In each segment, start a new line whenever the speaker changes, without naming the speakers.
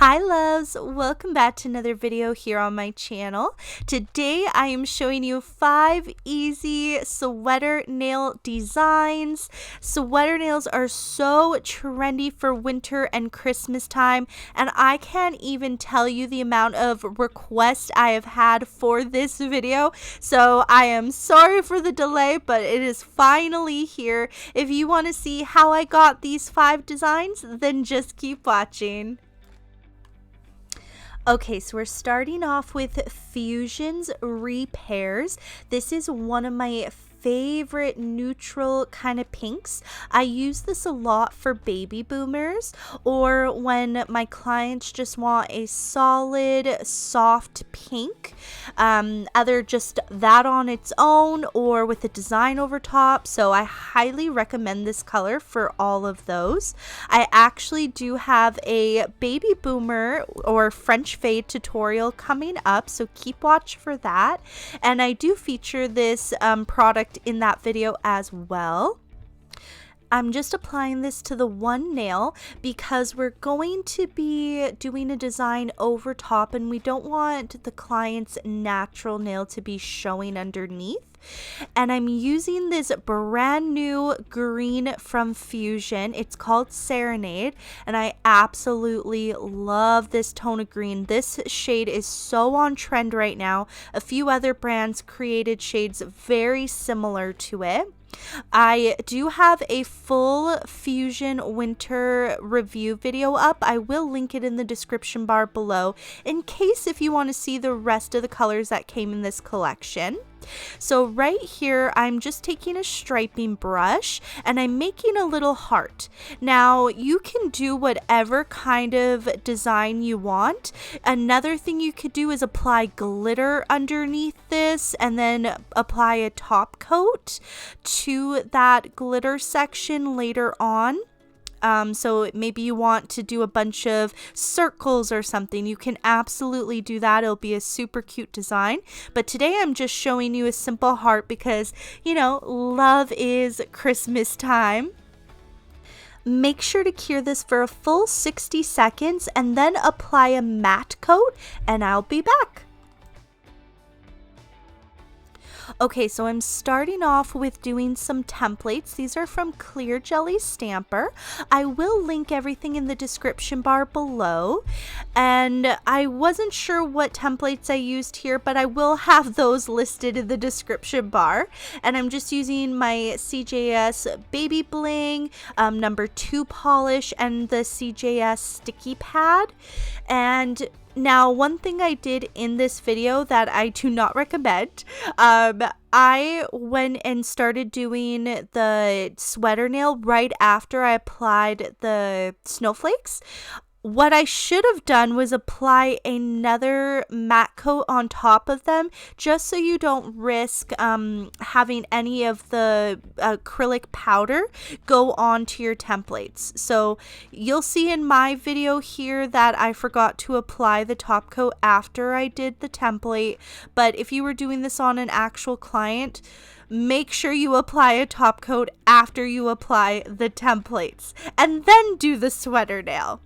Hi loves, welcome back to another video here on my channel. Today I am showing you 5 easy sweater nail designs. Sweater nails are so trendy for winter and Christmas time, and I can't even tell you the amount of requests I have had for this video. So I am sorry for the delay, but it is finally here. If you want to see how I got these 5 designs, then just keep watching. Okay, so we're starting off with Fuzion's Repairz. This is one of my favorite neutral kind of pinks. I use this a lot for baby boomers or when my clients just want a solid soft pink, either just that on its own or with a design over top. So I highly recommend this color for all of those. I actually do have a baby boomer or French fade tutorial coming up, so keep watch for that, and I do feature this product in that video as well. I'm just applying this to the one nail because we're going to be doing a design over top and we don't want the client's natural nail to be showing underneath. And I'm using this brand new green from Fuzion. It's called Serenade, and I absolutely love this tone of green. This shade is so on trend right now. A few other brands created shades very similar to it. I do have a full Fuzion winter review video up. I will link it in the description bar below in case if you want to see the rest of the colors that came in this collection. So right here, I'm just taking a striping brush and I'm making a little heart. Now you can do whatever kind of design you want. Another thing you could do is apply glitter underneath this and then apply a top coat to that glitter section later on. So maybe you want to do a bunch of circles or something. You can absolutely do that. It'll be a super cute design. But today I'm just showing you a simple heart because, you know, love is Christmas time. Make sure to cure this for a full 60 seconds and then apply a matte coat, and I'll be back. Okay, so I'm starting off with doing some templates. These are from Clear Jelly Stamper. I will link everything in the description bar below. And I wasn't sure what templates I used here, but I will have those listed in the description bar. And I'm just using my CJS Baby Bling, number 2 polish, and the CJS sticky pad. And now, one thing I did in this video that I do not recommend, I went and started doing the sweater nail right after I applied the snowflakes. What I should have done was apply another matte coat on top of them just so you don't risk having any of the acrylic powder go onto your templates. So you'll see in my video here that I forgot to apply the top coat after I did the template, but if you were doing this on an actual client, make sure you apply a top coat after you apply the templates and then do the sweater nail.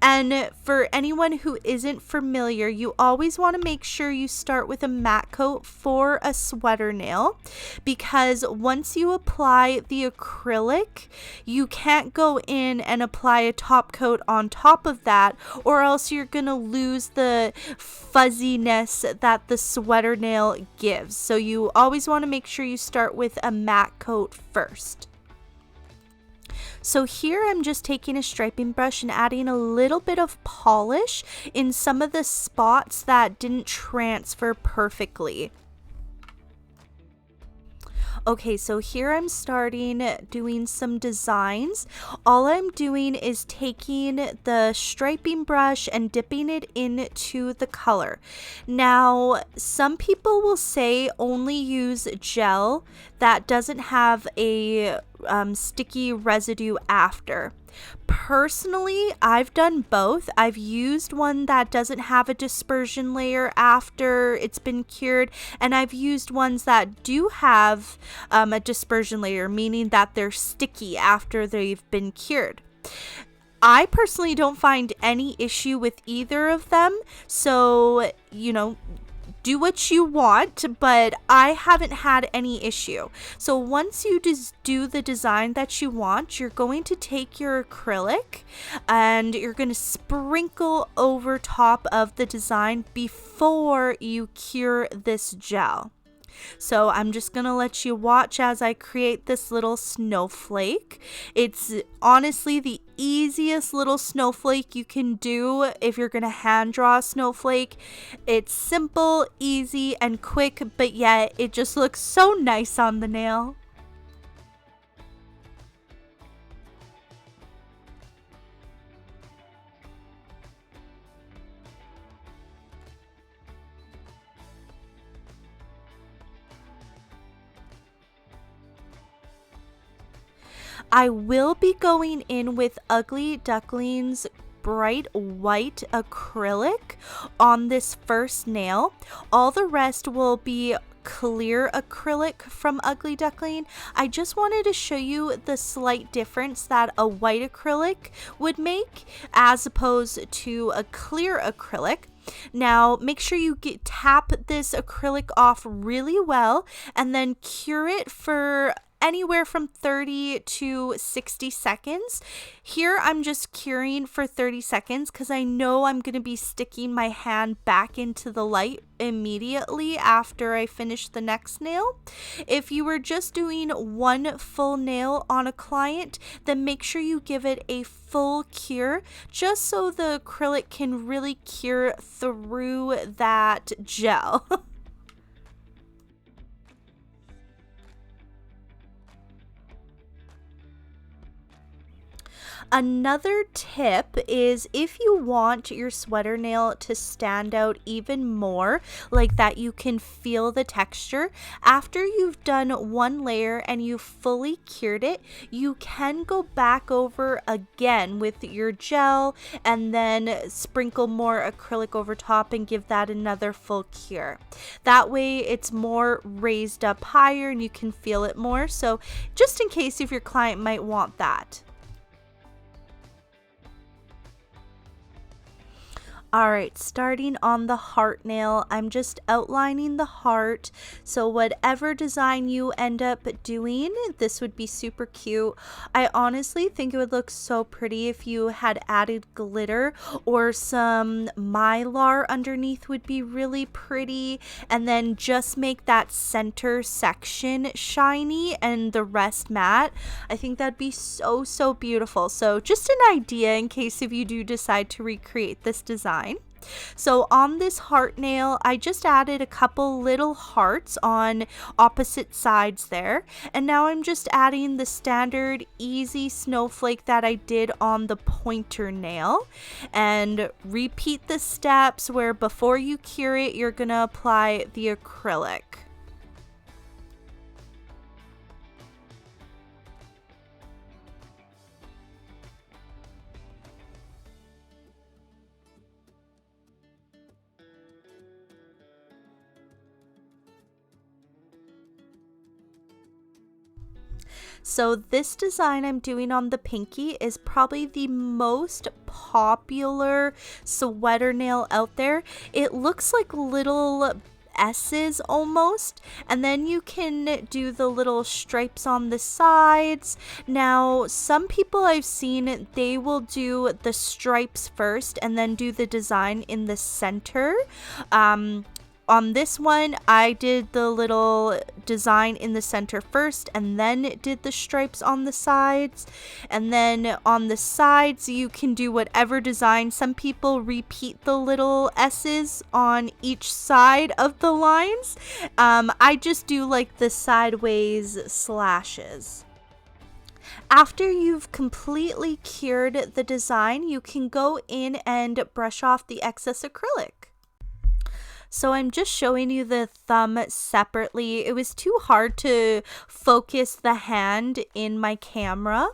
And for anyone who isn't familiar, you always want to make sure you start with a matte coat for a sweater nail, because once you apply the acrylic, you can't go in and apply a top coat on top of that, or else you're going to lose the fuzziness that the sweater nail gives. So you always want to make sure you start with a matte coat first. So here I'm just taking a striping brush and adding a little bit of polish in some of the spots that didn't transfer perfectly. Okay, so here I'm starting doing some designs. All I'm doing is taking the striping brush and dipping it into the color. Now, some people will say only use gel that doesn't have a sticky residue after. Personally, I've done both. I've used one that doesn't have a dispersion layer after it's been cured, and I've used ones that do have a dispersion layer, meaning that they're sticky after they've been cured. I personally don't find any issue with either of them. So, you know, do what you want, but I haven't had any issue. So once you just do the design that you want, you're going to take your acrylic and you're going to sprinkle over top of the design before you cure this gel. So I'm just gonna let you watch as I create this little snowflake. It's honestly the easiest little snowflake you can do if you're gonna hand draw a snowflake. It's simple, easy, and quick, but yet it just looks so nice on the nail. I will be going in with Ugly Duckling's bright white acrylic on this first nail. All the rest will be clear acrylic from Ugly Duckling. I just wanted to show you the slight difference that a white acrylic would make as opposed to a clear acrylic. Now make sure you tap this acrylic off really well and then cure it for anywhere from 30 to 60 seconds. Here I'm just curing for 30 seconds because I know I'm going to be sticking my hand back into the light immediately after I finish the next nail. If you were just doing one full nail on a client, then make sure you give it a full cure just so the acrylic can really cure through that gel. Another tip is if you want your sweater nail to stand out even more, like that you can feel the texture, after you've done one layer and you've fully cured it, you can go back over again with your gel and then sprinkle more acrylic over top and give that another full cure. That way it's more raised up higher and you can feel it more. So just in case if your client might want that. Alright, starting on the heart nail, I'm just outlining the heart, so whatever design you end up doing, this would be super cute. I honestly think it would look so pretty if you had added glitter or some mylar underneath would be really pretty, and then just make that center section shiny and the rest matte. I think that'd be so beautiful. So just an idea in case if you do decide to recreate this design. So on this heart nail, I just added a couple little hearts on opposite sides there. And now I'm just adding the standard easy snowflake that I did on the pointer nail. And repeat the steps where before you cure it, you're going to apply the acrylic. So this design I'm doing on the pinky is probably the most popular sweater nail out there. It looks like little S's almost, and then you can do the little stripes on the sides. Now some people I've seen, they will do the stripes first and then do the design in the center. On this one, I did the little design in the center first and then did the stripes on the sides. And then on the sides, you can do whatever design. Some people repeat the little S's on each side of the lines. I just do like the sideways slashes. After you've completely cured the design, you can go in and brush off the excess acrylic. So I'm just showing you the thumb separately. It was too hard to focus the hand in my camera.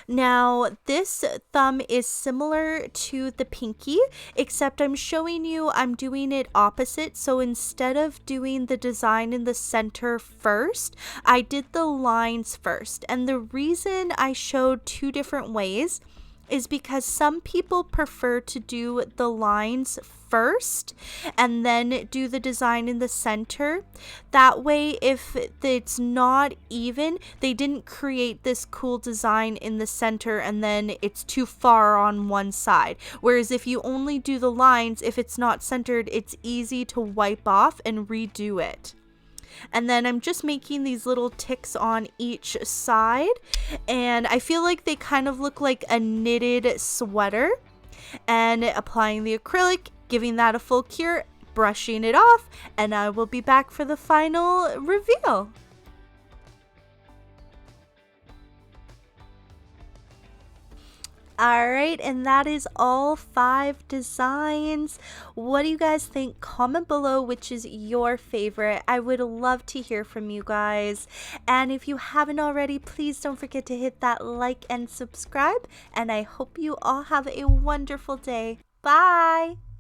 Now this thumb is similar to the pinky, except I'm showing you I'm doing it opposite. So instead of doing the design in the center first, I did the lines first. And the reason I showed two different ways is because some people prefer to do the lines first and then do the design in the center. That way, if it's not even, they didn't create this cool design in the center and then it's too far on one side. Whereas if you only do the lines, if it's not centered, it's easy to wipe off and redo it. And then I'm just making these little ticks on each side, and I feel like they kind of look like a knitted sweater. And applying the acrylic, giving that a full cure, brushing it off, and I will be back for the final reveal. Alright, and that is all 5 designs. What do you guys think? Comment below which is your favorite. I would love to hear from you guys. And if you haven't already, please don't forget to hit that like and subscribe. And I hope you all have a wonderful day. Bye!